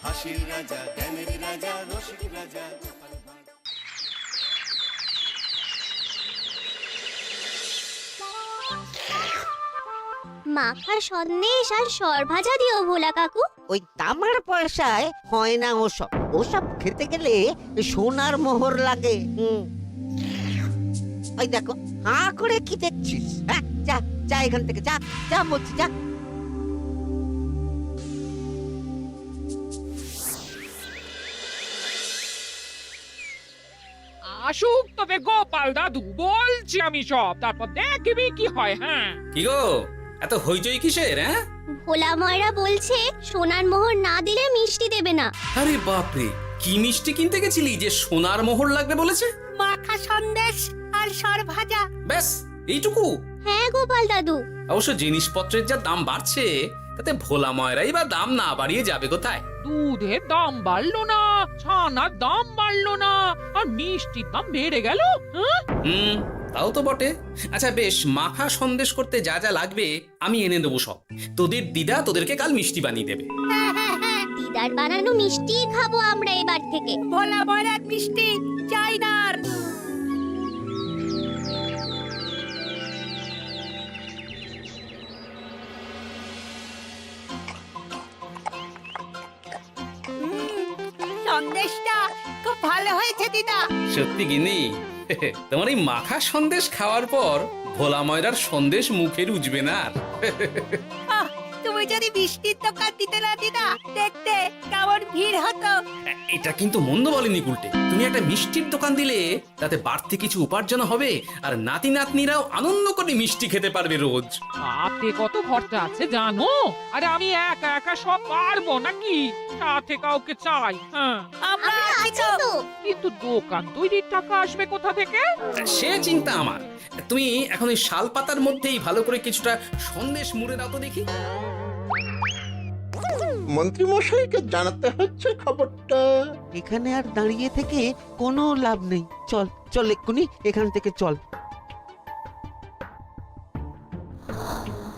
হাসির রাজা, জ্ঞানের রাজা, রসিক রাজা। মাখা সন্দেশ আর সরভাজা দিও ভোলা কাকু। ওই তামার পয়সায় হয় না ওসব। ওসব খেতে গেলে সোনার মোহর লাগে। ওই দেখো, হাঁ করে কি দেখছিস? হ্যাঁ, যা যা এখান থেকে, যা যা বলছি, যা। আসুক তবে গোপাল দাদু, বলছি আমি সব, তারপর দেখবি কি হয়। হ্যাঁ, কি গো, এত হইচই কিসের? হ্যাঁ, ভোলা ময়রা বলছে সোনার মোহর না দিলে মিষ্টি দেবে না। আরে বাপরে, কি মিষ্টি কিনতে গেছিলি যে সোনার মোহর লাগবে বলেছে? মাখা সন্দেশ আর সরভাজা। ব্যাস এইটুকু? হ্যাঁ গোপাল দাদু। অবশ্য জিনিসপত্রের যা দাম বাড়ছে, তাতে ভোলা ময়রাই বা দাম না বাড়িয়ে যাবে কোথায়? দুধের দাম বাড়লো না, ছানার দাম বাড়লো না, আর মিষ্টির দাম বেড়ে গেল। হ্যাঁ, তাও তো বটে। আচ্ছা বেশ, মাখা সন্দেশ করতে যা যা লাগবে আমি এনে দেবো সব। তোদের দিদা তোদেরকে কাল মিষ্টি বানিয়ে দেবে। দিদার বানানো মিষ্টি খাবো আমরা এবার থেকে। ভোলা ময়রার মিষ্টি চাই না আর। সন্দেশটা খুব ভালো হয়েছে দিদা। সত্যি গিনি, তোমার এই মাখা সন্দেশ খাওয়ার পর ভোলা ময়রার সন্দেশ মুখে রুজবে না আর। আহ, তুমি যদি মিষ্টির দোকান দিতে না দিদা, দেখতে কেমন ভিড় হতো। এটা কিন্তু মন্দ বলেনি গুলটে। তুমি একটা মিষ্টির দোকান দিলে তাতে বাড়তি কিছু উপার্জন হবে, আর নাতি নাতনিরাও আনন্দ করে মিষ্টি খেতে পারবে রোজ। হাতে কত খরচা আছে জানো? আরে আমি একা একা সব পারবো নাকি? সাথে কাউকে চাই। হ্যাঁ, আমরা আমরা আছি আছি তো। তো। কিন্তু দোকান তৈরির টাকা আসবে কোথা থেকে? সে চিন্তা আমার। তুমি এখন এই শাল পাতার মধ্যেই ভালো করে কিছুটা সন্দেশ মুড়ে দাও তো দেখি। মন্ত্রী মশাইকে জানাতে হচ্ছে খবরটা। এখানে আর দাঁড়িয়ে থেকে কোনো লাভ নেই। চল চল, এক্ষুনি এখান থেকে চল।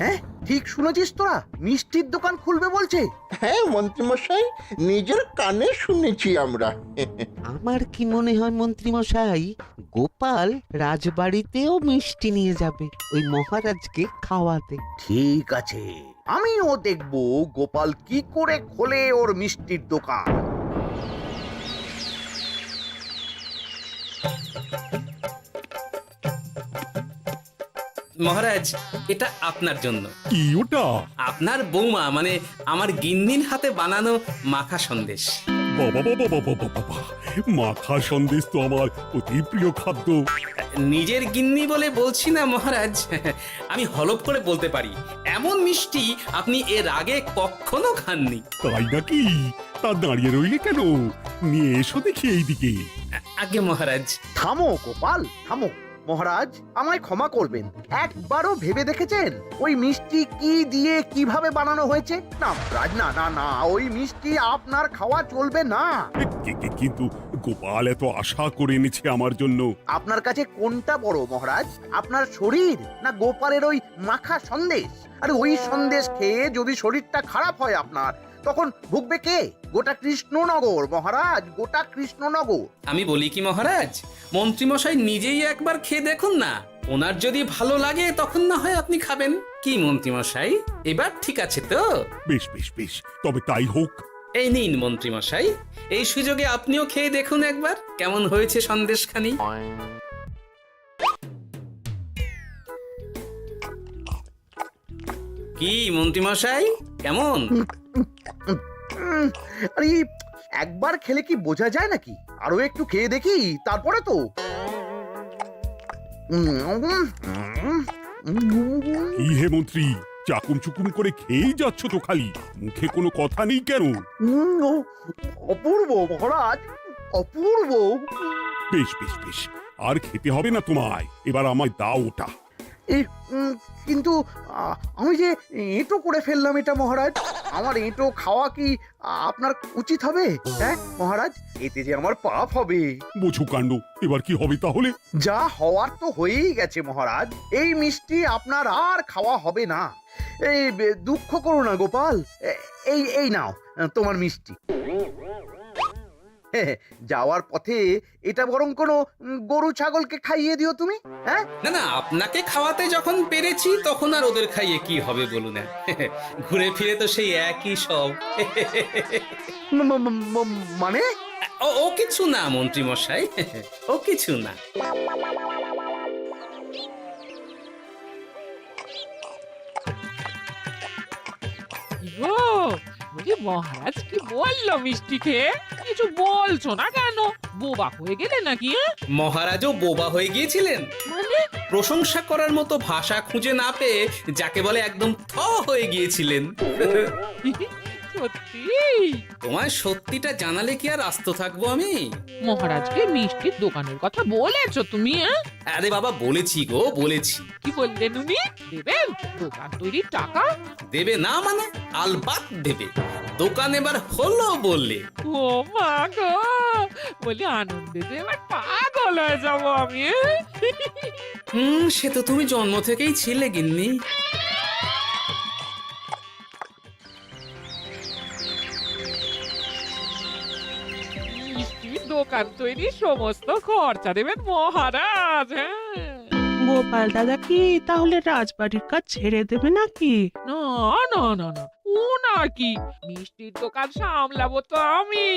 হ্যাঁ, ঠিক শুনেছিস তোরা? মিষ্টির দোকান খুলবে বলছে। হ্যাঁ মন্ত্রী মশাই, নিজের কানে শুনেছি আমরা। আমার কি মনে হয় মন্ত্রী মশাই, গোপাল রাজবাড়িতেও মিষ্টি নিয়ে যাবে ওই মহারাজকে খাওয়াতে। ঠিক আছে, আমিও দেখবো গোপাল কি করে খোলে ওর মিষ্টির দোকান। মহারাজ, এটা আপনার জন্য। কি ওটা? আপনার বৌমা মানে আমার গিন্নির হাতে বানানো মাখা সন্দেশ। বাবা বাবা বাবা বাবা, মাখা সন্দেশ তো আমার অতি প্রিয় খাদ্য। নিজের গিন্নি বলে বলছি না মহারাজ, আমি হলফ করে বলতে পারি এমন মিষ্টি আপনি এর আগে কখনো খাননি। তাই নাকি? তা দাঁড়িয়ে রইলে কেন? নিয়ে এসো দেখি এইদিকে। আগে মহারাজ। থামো গোপাল, থামো। মহারাজ, আমায় ক্ষমা করবেন, একবারও ভেবে দেখেছেন ওই মিষ্টি কি দিয়ে কিভাবে বানানো হয়েছে? না মহারাজ, না না না, ওই মিষ্টি আপনার খাওয়া চলবে না। কিন্তু গোপাল এত আশা করে এনেছে আমার জন্য। আপনার কাছে কোনটা বড় মহারাজ, আপনার শরীর না গোপালের ওই মাখা সন্দেশ? আর ওই সন্দেশ খেয়ে যদি শরীরটা খারাপ হয় আপনার, তখন ভুগবে কে? গোটা কৃষ্ণনগর মহারাজ, গোটা কৃষ্ণনগর। আমি বলি কি মহারাজ, মন্ত্রীমশাই নিজেই একবার খেয়ে দেখুন না। ওনার যদি ভালো লাগে তখন না হয় আপনি খাবেন। কি মন্ত্রীমশাই, এবার ঠিক আছে তো? বেশ বেশ বেশ, তবে তাই হোক। এই নিন মন্ত্রীমশাই, এই সুযোগে আপনিও খেয়ে দেখুন একবার কেমন হয়েছে সন্দেশখানি। কি মন্ত্রীমশাই, কেমন? আরে একবার খেলে কি বোঝা যায় নাকি? আরো একটু খেয়ে দেখি তারপরে তো। কি হে মন্ত্রী, চাকুম চুকুম করে খেয়েই যাচ্ছ তো খালি, মুখে কোনো কথা নেই কেন? অপূর্ব মহারাজ, অপূর্ব। বেশ বেশ বেশ, আর খেতে হবে না তোমায়, এবার আমায় দাও ওটা। কিন্তু আমি যে এঁটো করে ফেললাম এটা মহারাজ, আমার এঁটো খাওয়া কি আপনার উচিত হবে? হ্যাঁ মহারাজ, এতে যে আমার পাপ হবে। বোঝো কাণ্ড, এবার কি হবে তাহলে? যা হওয়ার তো হয়েই গেছে মহারাজ, এই মিষ্টি আপনার আর খাওয়া হবে না। এই দুঃখ করো না গোপাল, এই নাও তোমার মিষ্টি। যাওয়ার পথে এটা বরং কোনো গরু ছাগলকে খাইয়ে দিও তুমি। হ্যাঁ, না না, আপনাকে খাওয়াতে যখন পেরেছি তখন আর ওদের খাইয়ে কি হবে বলুন না। ঘুরে ফিরে তো সেই একই সব। মানে ও কিছু না মন্ত্রী মশাই, ও কিছু না। গো, বলি মহারাজ কি বললো মিষ্টি খেয়ে? কিছু বলছো না কেন? বোবা হয়ে গেলে নাকি? মহারাজও বোবা হয়ে গিয়েছিলেন? মানে প্রশংসা করার মতো ভাষা খুঁজে না পেয়ে যাকে বলে একদম থ হয়ে গিয়েছিলেন। সত্যি? তোমায় সত্যিটা জানালে কি আর আস্ত থাকবো আমি? মহারাজকে মিষ্টির দোকানের কথা বলেছো তুমি? আরে বাবা, বলেছি গো, বলেছি। কি বললেন উনি? দেবেন দোকান তৈরির টাকা? দেবে না মানে? আলবাত দেবে। দোকান এবার হলো বললে। ও মা গো, বলি আনন্দে যে এবার পাগল হয়ে যাবো আমি। সে তো তুমি জন্ম থেকেই ছিলে গিন্নি। মিষ্টির দোকান তৈরির সমস্ত খরচা দেবেন মহারাজ। হ্যাঁ, গোপাল দাদা কি তাহলে রাজবাড়ির কাজ ছেড়ে দেবে নাকি? না না না না, ও নাকি, মিষ্টির দোকান সামলাবো তো আমি।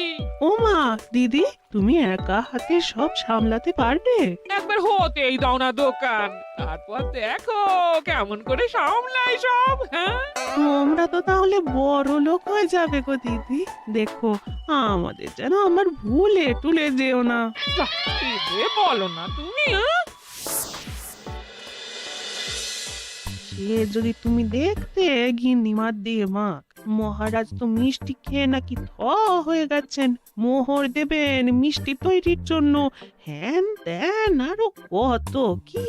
ওমা দিদি, তুমি একা হাতে সব সামলাতে পারবে? একবার হতেই দাও না দোকান, তারপর দেখো কেমন করে সামলাই সব। হ্যাঁ, তোমরা তো তাহলে বড় লোক হয়ে যাবে গো দিদি। দেখো আমাদের যেন আমার ভুলে টুলে যেও না। যা, এ বলো না তুমি। হ্যাঁ? সে যদি তুমি দেখতে গিন্নিমার দিয়ে মা, মহারাজ তো মিষ্টি খেয়ে নাকি থ হয়ে গেছেন। মোহর দেবেন মিষ্টি তৈরির জন্য, হ্যান ত্যান আরো কত কি।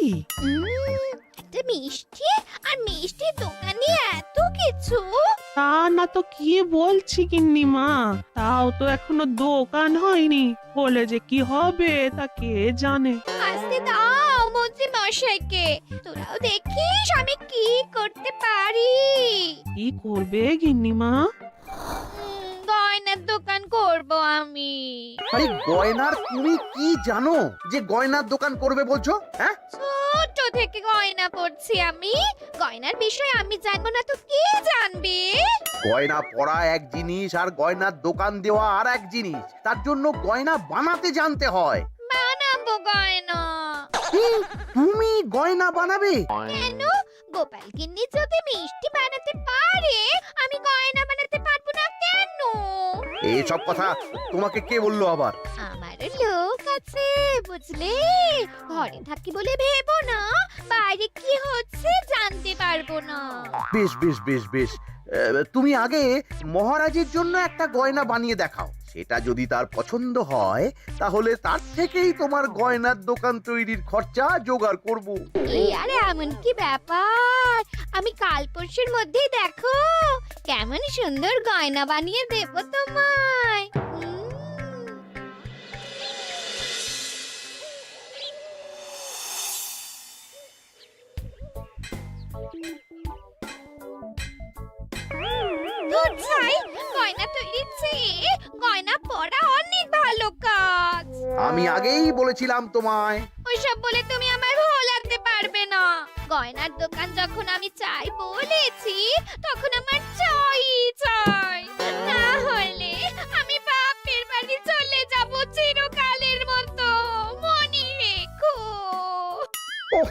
একটা মিষ্টি আর মিষ্টির দোকানে এত কিছু। তা না তো কি বলছি গিন্নিমা, তাও তো এখনো দোকান হয়নি, বলে যে কি হবে তা কে জানে। আসতে দাও মন্ত্রী মশাইকে, তোরাও দেখিস আমি কি করতে পারি। কি করবে গিন্নিমা? গয়নার দোকান করব আমি। আরে গয়নার তুমি কি জানো যে গয়নার দোকান করবে বলছো? হ্যাঁ, ছোট থেকে গয়না পড়ছি আমি, গয়নার বিষয়ে আমি জানবো না তো কে জানবে? গয়না পরা এক জিনিস আর গয়নার দোকান দেওয়া আর এক জিনিস। তার জন্য গয়না বানাতে জানতে হয়। বানাবো গয়না। তুমি গয়না বানাবে? কেন? গোপাল গিন্নি যদি মিষ্টি বানাতে পারে, আমি গয়না বানাতে পারবো না কেন? এসব কথা তোমাকে কে বললো আবার? আমার লোক আছে বুঝলে, ঘরে থাকি বলে ভেবো না, বাইরে কি হচ্ছে জানতে পারবো না। বেশ বেশ বেশ বেশ, তুমি আগে মহারাজের জন্য একটা গয়না বানিয়ে দেখাও। সেটা যদি তার পছন্দ হয় তাহলে তার থেকেই তোমার গয়নার দোকান তৈরির খরচা জোগাড় করব। এই আরে এমন কি ব্যাপার, আমি কাল পরশুর মধ্যেই দেখো কেমন সুন্দর গয়না বানিয়ে দেব তোমায়। দুধ ছাই, গয়না তৈরির চেয়ে গয়না পরা অনেক ভালো কাজ। আমি আগেই বলেছিলাম তোমায়। ওইসব বলে তুমি আমার ভোলাতে পারবে না। গয়নার দোকান যখন আমি চাই বলেছি, তখন আমার চাই চাই, না হলে আমি বাপের বাড়ি চলে যাব চিরকালের মতো, মনে রেখো। ওহ,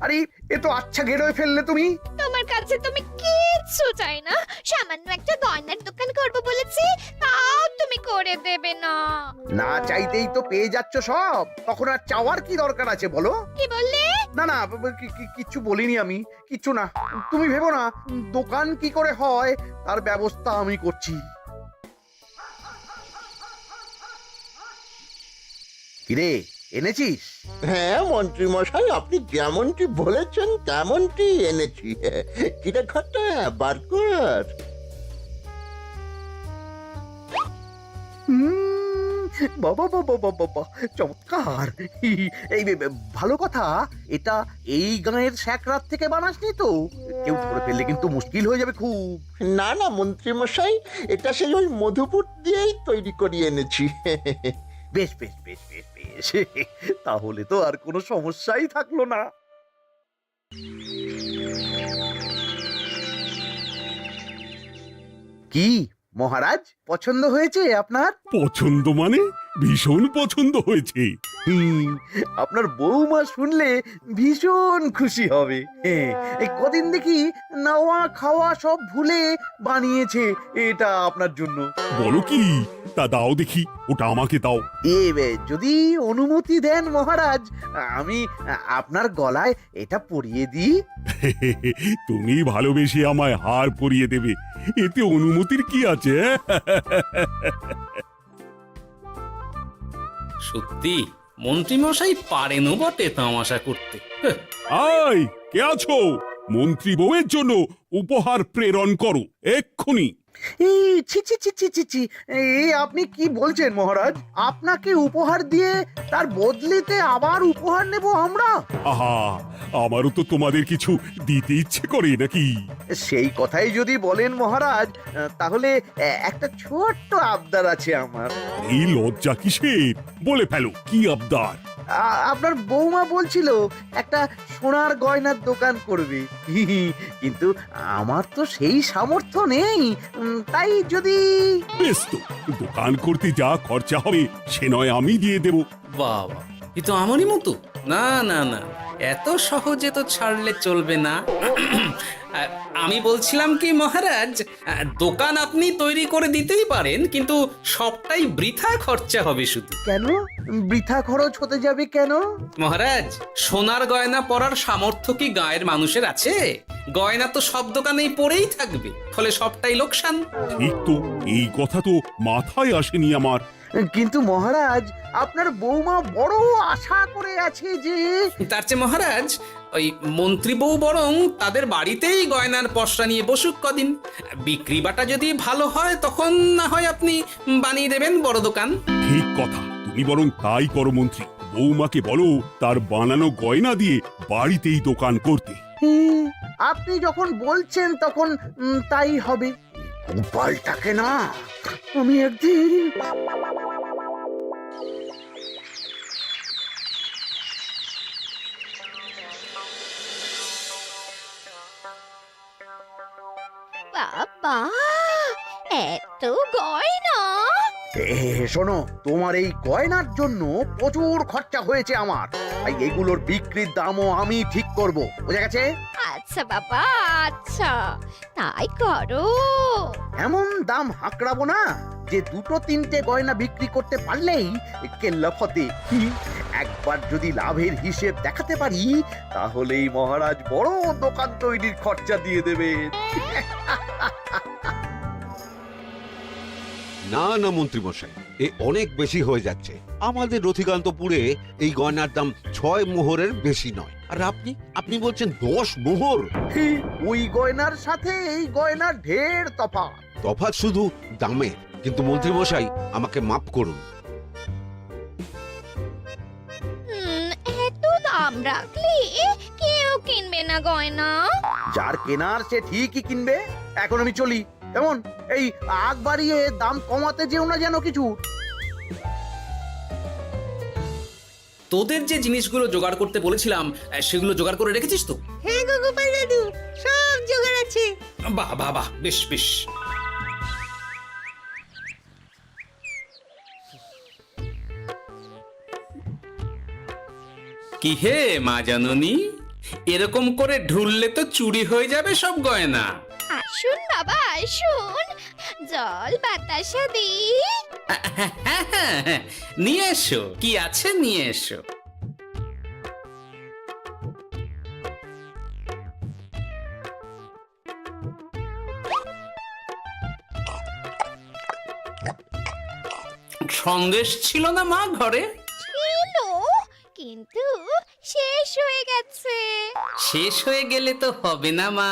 আরে এ তো আচ্ছা গেড়ে ফেললে তুমি। তোমার কাছে তুমি কিচ্ছু চাই না, সামান্য একটা গয়নার দোকান করব বলেছি, তাও তুমি করে দেবে না। না চাইতেই তো পেয়ে যাচ্ছ সব, তখন আর চাওয়ার কি দরকার আছে বলো? কি বললে? না না, কিচ্ছু বলিনি আমি, কিচ্ছু না। তুমি ভেবো না, দোকান কি করে হয় তার ব্যবস্থা আমি করছি। কিরে, এনেছিস? হ্যাঁ মন্ত্রী মশাই, আপনি যেমনটি বলেছেন তেমনটি এনেছি। কিরে ঘটা, বার কর। বাবা বাবা বাবা বাবা, চমৎকার। এই ভালো কথা, এটা এই গাঁয়ের স্যাকরাত থেকে বানাসনি তো? কেউ ধরে ফেললে কিন্তু মুশকিল হয়ে যাবে খুব। না না মন্ত্রী মশাই, এটা সেই ওই মধুপুর দিয়েই তৈরি করিয়ে এনেছি। বেশ বেশ বেশ বেশ বেশ, তাহলে তো আর কোনো সমস্যাই থাকলো না। কি মহারাজ, পছন্দ হয়েছে আপনার? পছন্দ মানে ভীষণ পছন্দ হয়েছে। আপনার বৌমা শুনলে ভীষণ খুশি হবে। এই কদিন দেখি নাওয়া খাওয়া সব ভুলে বানিয়েছে এটা আপনার জন্য। বলো কি, তা দাও দেখি, ওটা আমাকে দাও। যদি অনুমতি দেন মহারাজ, আমি আপনার গলায় এটা পরিয়ে দিই। তুমি ভালোবেসে আমায় হার পরিয়ে দেবে, এতে অনুমতির কি আছে? সত্যি মন্ত্রীমশাই পারেনও বটে তামাশা করতে। আয়, কে আছো? মন্ত্রী বউয়ের জন্য উপহার প্রেরণ করো এক্ষুনি। এই ছি ছি ছি ছি ছি ছি, এই আপনি কি বলছেন মহারাজ? আপনাকে উপহার দিয়ে তার বদলেতে আবার উপহার নেব আমরা? আহা, আমারও তো তোমাদের কিছু দিতে ইচ্ছে করে নাকি? সেই কথাই যদি বলেন মহারাজ, তাহলে একটা ছোট্ট আবদার আছে আমার। এই লজ্জা কিসের? বলে ফেলো, কি আবদার? আপনার বৌমা বলছিল একটা সোনার গয়নার দোকান করবে, কিন্তু আমার তো সেই সামর্থ্য নেই। তাই যদি... বেশ তো, দোকান করতে যা খরচা হবে সে নয় আমি দিয়ে দেব। বাবা, এ তো আমারই মতো। না না না, এত সহজে তো ছাড়লে চলবে না। আমি বলছিলাম কি মহারাজ, দোকান আপনি তৈরি করে দিতেই পারেন, কিন্তু সবটাই বৃথা খরচা হবে শুধু। কেন বৃথা খরচ হতে যাবে কেন? মহারাজ, সোনার গয়না পরার সামর্থ্য কি গায়ের মানুষের আছে? গয়না তো সব দোকানেই পড়েই থাকবে, ফলে সবটাই লোকসান। ঠিক তো, এই কথা তো মাথায় আসেনি আমার। কিন্তু মহারাজ, আপনার বৌমা বড় আশা করে আছে যে... তার চেয়ে মহারাজ, ওই মন্ত্রী বউ বরং তাদের বাড়িতেই গয়নার পসরা নিয়ে বসুক কদিন। বিক্রি বাটা যদি ভালো হয় তখন না হয় আপনি বানিয়ে দেবেন বড় দোকান। ঠিক কথা, তুমি বরং তাই করো মন্ত্রী। বৌমাকে বলো তার বানানো গয়না দিয়ে বাড়িতেই দোকান করতে। আপনি যখন বলছেন তখন তাই হবে। গোপালটাকে না আমি একদিন... বাবা, এত গয়না! শোনো, তোমার এই গয়নার জন্য প্রচুর খরচা হয়েছে আমার, তাই এগুলোর বিক্রির দামও আমি ঠিক করব, বুঝা গেছে? আচ্ছা বাবা, আচ্ছা, তাই করো। এমন দাম হাঁকড়াবো না যে দুটো তিনটে গয়না বিক্রি করতে পারলেই কেল্লা ফতে। একবার যদি লাভের হিসেব দেখাতে পারি, তাহলেই মহারাজ বড় দোকান তৈরির খরচা দিয়ে দেবেন। না না মন্ত্রী মশাই, এ অনেক বেশি হয়ে যাচ্ছে। আমাদের রথিকান্তপুরে এই গয়নার দাম 6 মোহরের বেশি নয়, আর আপনি বলছেন 10 মোহর? ওই গয়নার সাথে এই গয়নার ঢের তফাৎ। তফাৎ শুধু দামে। কিন্তু মন্ত্রী মশাই, আমাকে মাফ করুন। এত দাম রাখলে কেউ কিনবে না গয়না। যার কেনার সে ঠিকই কিনবে। এখন আমি চলি। কেমন, এই আগ বাড়িয়ে দাম কমাতে যেও না যেন কিছু। তোদের যে জিনিসগুলো জোগাড় করতে বলেছিলাম সেগুলো জোগাড় করে রেখেছিস তো? হ্যাঁ গো গোপাল দাদু, সব জোগাড় আছে। বাহ বাহ বাহ, বেশ বেশ। কি হে মা জাননী, এরকম করে ঢুললে তো চুরি হয়ে যাবে সব গয়না। আসুন বাবা, আসুন, জল বাতাসা দিই। নিয়ে এসো, কি আছে নিয়ে এসো। সন্দেশ ছিল না মা ঘরে? ছিল, কিন্তু শেষ হয়ে গেছে। শেষ হয়ে গেলে তো হবে না মা,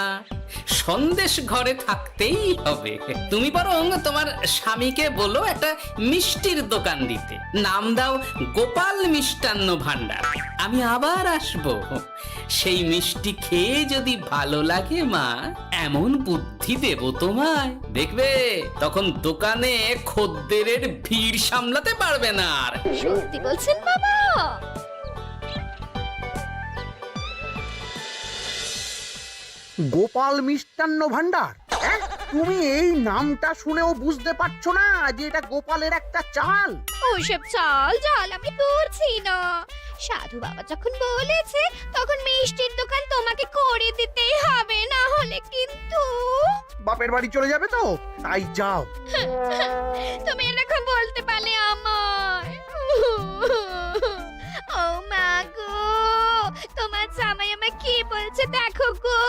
সন্দেশ ঘরে থাকতেই হবে। তুমি বরং তোমার স্বামীকে বলো একটা মিষ্টির দোকান দিতে, নাম দাও গোপাল মিষ্টান্ন ভান্ডার। আমি আবার আসবো, সেই মিষ্টি খেয়ে যদি ভালো লাগে মা, এমন বুদ্ধি দেব তোমায়, দেখবে তখন দোকানে খদ্দেরের ভিড় সামলাতে পারবে না আর। সত্যি বলছেন বাবা? গোপাল মিষ্টান্ন ভান্ডার, হ্যাঁ? তুমি এই নামটা শুনেও বুঝতে পারছো না যে এটা গোপালের একটা চাল? ওইসব চাল জাল আমি বুঝছি না। সাধু বাবা যখন বলেছে তখন মিষ্টির দোকান তোমাকে করে দিতেই হবে, না হলে কিন্তু বাপের বাড়ি চলে যাবে তো, তাই যাও। তুমি এরকম বলতে পারলে আমার। ও মা গো, তোমার জামাই আমায় কি বলছে দেখো গো।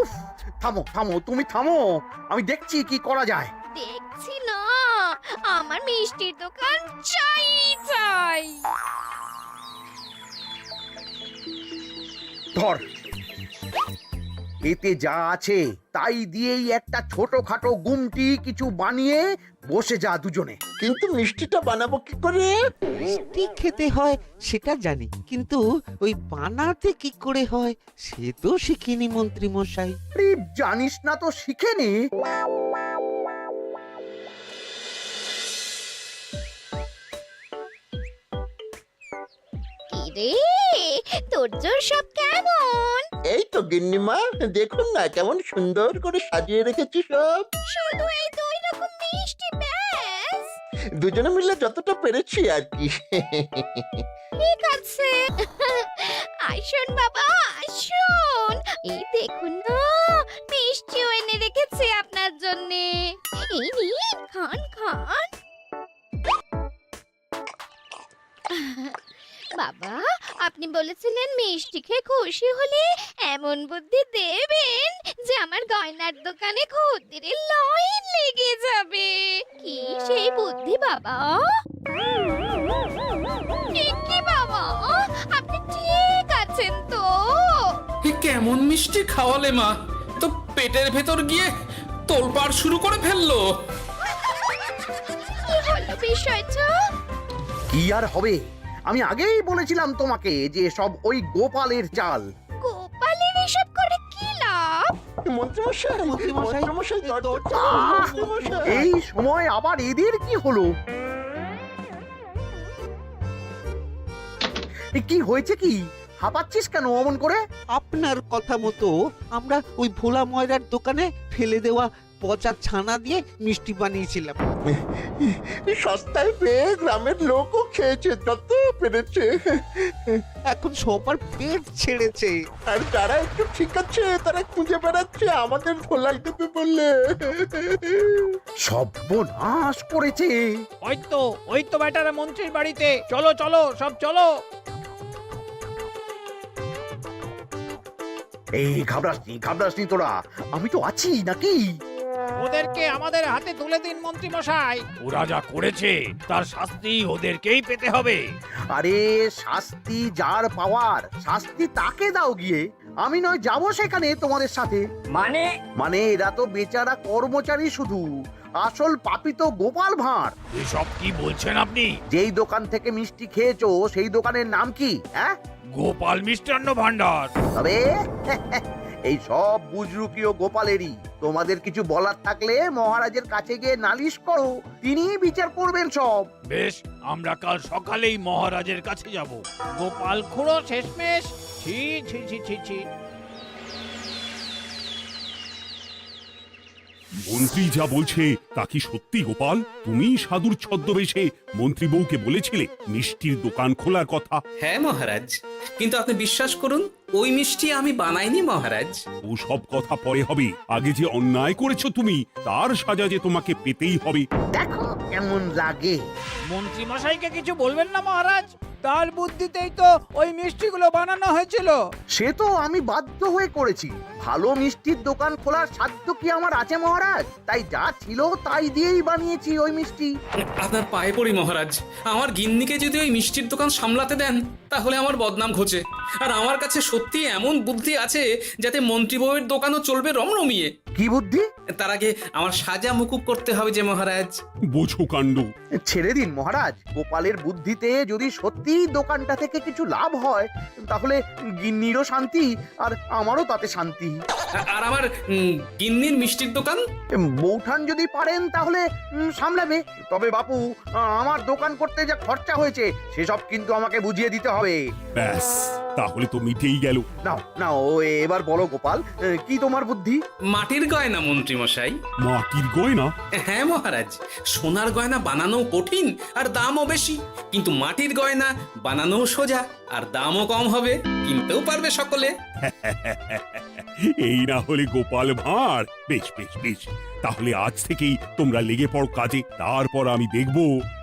উফ, থামো থামো, তুমি থামো, আমি দেখছি কি করা যায়। দেখছি না, আমার মিষ্টির দোকান চাই চাই। ধর, এতে যা আছে তাই দিয়েই একটা ছোটখাটো গুমটি কিছু বানিয়ে বসে যা দুজনে। কিন্তু মিষ্টিটা বানাবো কি করে? মিষ্টি খেতে হয় সেটা জানি, কিন্তু ওই বানাতে কি করে হয় সে তো শিখিনি মন্ত্রী মশাই। আরে, জানিস না তো শিখে নে। কি রে, তোর জোর সব কেমন? এই তো গিন্নিমা, দেখুন না কেমন সুন্দর করে সাজিয়ে রেখেছি সব। শুধু এই দুই রকম মিষ্টি ব্যাস? দুজনে মিলে যতটা পেরেছি আর কি। ঠিক আছে, আসুন বাবা আসুন, এই দেখুন না মিষ্টিও এনে রেখেছি আপনার জন্যে। এই নিন, খান খান। বাবা, আপনি বলেছিলেন মিষ্টি খেয়ে খুশি হলে এমন বুদ্ধি দেবেন যে আমার গয়নার দোকানে খদ্দেরের লাইন লেগে যাবে। কি সেই বুদ্ধি বাবা? কি বাবা, আপনি ঠিক আছেন তো? এ কেমন মিষ্টি খাওয়ালে মা, তো পেটের ভেতর গিয়ে তোলপাড় শুরু করে ফেললো। কি হলো বিষয়টা? কি আর হবে, আমি আগেই বলেছিলাম তোমাকে যে সব ওই গোপালের চাল। গোপালের এসব করে কি লাভ? মন্ত্রীমশাই, মন্ত্রীমশাই, মন্ত্রীমশাই, দরজা মন্ত্রীমশাই। এই সময় আবার এদের কি হলো? এ কি হয়েছে কি? হাঁপাচ্ছিস কেন অমন করে? আপনার কথা মতো আমরা ওই ভোলা ময়রার দোকানে ফেলে দেওয়া পচা ছানা দিয়ে মিষ্টি বানিয়েছিলাম। সস্তায় পেয়ে গ্রামের লোকও খেয়েছে যত পেরেছে। এখন সবার পেট ছেড়েছে। আর যারা একটু ঠিক আছে তারা খুঁজে বেড়াচ্ছে আমাদের ভোলাই দেবে বললে। সর্বনাশ করেছে। ওই তো বেটারা মন্ত্রীর বাড়িতে, চলো চলো সব চলো। এই ঘাবড়াসনি তোরা, আমি তো আছি নাকি? ওদেরকে আমাদের হাতে তুলে দিন মন্ত্রী মশাই। ওরা যা করেছে তার শাস্তি ওদেরকেই পেতে হবে। আরে শাস্তি যার পাওয়ার, শাস্তি তাকে দাও গিয়ে। আমি নয় যাবো সেখানে তোমাদের সাথে। মানে এরা তো বেচারা কর্মচারী শুধু, আসল পাপী তো গোপাল ভাঁড়। এসব কি বলছেন আপনি? যেই দোকান থেকে মিষ্টি খেয়েছো সেই দোকানের নাম কি? হ্যাঁ, গোপাল মিষ্টান্ন ভান্ডার। তবে এই সব বুজরুকিও গোপালেরই। তোমাদের কিছু বলার থাকলে মহারাজের কাছে গিয়ে নালিশ করো, তিনি বিচার করবেন সব। বেশ, আমরা কাল সকালেই মহারাজের কাছে যাব। গোপাল খুঁড়ো শেষমেশ। ছি ছি ছি ছি ছি। মন্ত্রী যা বলছে তা কি সত্যি গোপাল? তুমি সাধুর ছদ্মবেশে মন্ত্রী বউকে বলেছিলে মিষ্টির দোকান খোলার কথা? হ্যাঁ মহারাজ, কিন্তু আপনি বিশ্বাস করুন ওই মিষ্টি আমি বানাইনি মহারাজ। ও সব কথা পরে হবে, আগে যে অন্যায় করেছো তুমি তার সাজা যে তোমাকে পেতেই হবে। দেখো কেমন লাগে। মন্ত্রী মশাইকে কিছু বলবেন না মহারাজ? তার বুদ্ধিতেই তো ওই মিষ্টিগুলো বানানো হয়েছিল। সে তো আমি বাধ্য হয়ে করেছি। ভালো মিষ্টির দোকান খোলার সাধ্য কি আমার আছে মহারাজ? তাই যা ছিল তাই দিয়েই বানিয়েছি ওই মিষ্টি। আপনার পায়ে পড়ি মহারাজ, আমার গিন্নিকে যদি ওই মিষ্টির দোকান সামলাতে দেন তাহলে আমার বদনাম ঘোচে। আর আমার কাছে সত্যি এমন বুদ্ধি আছে যাতে মন্ত্রী বউয়ের দোকানও চলবে রমরমিয়ে। কি বুদ্ধি? তার আগে আমার সাজা মুকুব করতে হবে যে মহারাজ। বোঝো কাণ্ড। ছেড়ে দিন মহারাজ, গোপালের বুদ্ধিতে যদি সত্যি দোকানটা থেকে কিছু লাভ হয় তাহলে গিন্নিরও শান্তি আর আমারও তাতে শান্তি। আর আমার গিন্নির মিষ্টির দোকান? বৌঠান যদি পারেন তাহলে সামলাবে। তবে বাপু, আমার দোকান করতে যা খরচা হয়েছে সেসব কিন্তু আমাকে বুঝিয়ে দিতে হবে। ব্যাস, তাহলে তো মিটেই গেল। নাও নাও, এবার বলো গোপাল, কি তোমার বুদ্ধি? মাটির গয়না মন্ত্রী মশাই। মাটির গয়না? হ্যাঁ মহারাজ, সোনার গয়না বানানো কঠিন আর দামও বেশি, কিন্তু মাটির গয়না বানানো সোজা আর দামও কম হবে, কিনতেও পারবে সকলে। এই না হলে গোপাল ভাঁড়। বেশ বেশ বেশ, তাহলে আজ থেকেই তোমরা লেগে পড়ো কাজে, তারপর আমি দেখব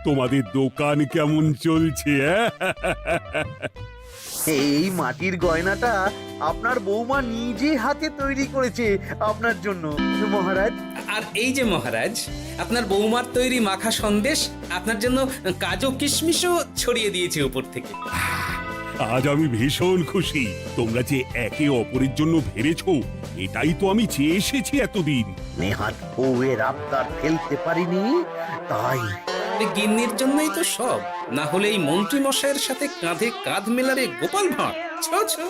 তোমাদের দোকান কেমন চলছে। এই মাটির গয়নাটা আপনার বৌমা নিজে হাতে তৈরি করেছে আপনার জন্য মহারাজ। আর এই যে মহারাজ, আপনার বৌমার তৈরি মাখা সন্দেশ আপনার জন্য কাজু কিশমিশও ছড়িয়ে দিয়েছে উপর থেকে। আজ আমি ভীষণ খুশি। তোমরা যে একে অপরের জন্য ভেবেছো, এটাই তো আমি চেয়ে এসেছি এতদিন। নেহাত বউয়ের আবদার ফেলতে পারিনি, তাই গিন্নির জন্যই তো সব, না হলে এই মন্ত্রী মশাইয়ের সাথে কাঁধে কাঁধ মেলারে গোপাল ভাঁড়। ছো ছো।